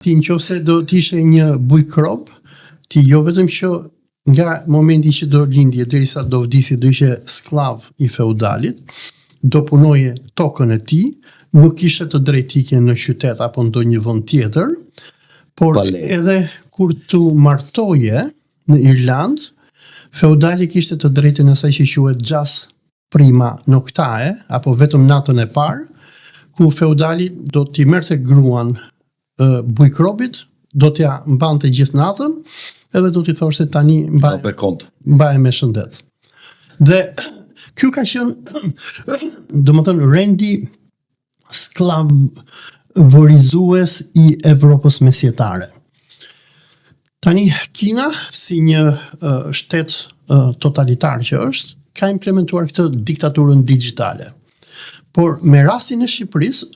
Ti nëse do të ishe një bujkrop, ti jo vetëm që nga momenti që do lindje derisa do vdisi do ishe sklav i feudalit, do punoje tokën e tij, nuk kishe të drejtike në qytet apo ndonjë vend tjetër, por edhe kur tu martoje në Irland, feudali kishte të drejtën asaj që quhet jas prima noctae, apo vetëm natën e parë, ku feudali do t'i merrte gruan bujkropit, do t'ja mbante gjithë natën, edhe do t'i thoshte tani mbaje me shëndet. Dhe ky ka qenë, domethënë, rendi sklavërizues i Evropës mesjetare. Tani Kina, si një shtet totalitar që është, ka implementuar këtë diktaturën digjitale. Por me rastin e Shqipërisë,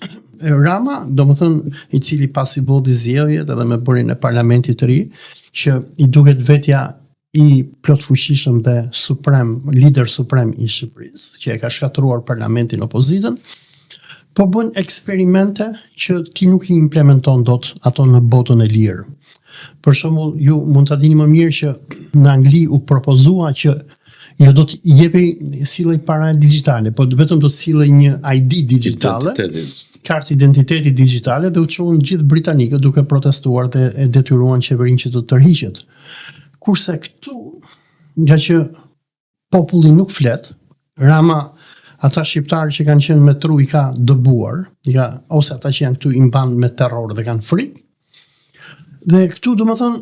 Rama, domethënë, i cili pasi bodhi zgjedhjet edhe me bërjen e parlamentit të ri, që i duket vetja i plotfuqishëm dhe lider suprem i Shqipërisë, që e ka shkatëruar parlamentin opozitën, po bën eksperimente që ti nuk i implementon dot ato në botën e lirë. Për shembull, ju mund ta dini më mirë që në Angli u propozua që jo do të jepi sillej para digjitale, po vetëm do të sillej një ID digjitale, kartë identiteti digjitale, dhe u çuan gjithë britanikët duke protestuar dhe e detyruan qeverinë që të tërhiqet. Kurse këtu, nga që populli nuk flet, Rama ata shqiptarë që kanë qenë me tru i ka dëbuar, ose ata që janë këtu i mban me terror dhe kanë frikë. Dhe këtu domethënë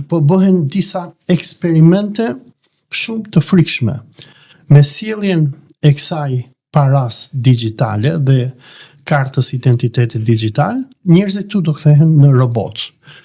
po bëhen disa eksperimente shumë të frikshme. Me sjelljen e kësaj paras digjitale dhe kartës identitetit digital, njerëzit këtu do kthehen në robot.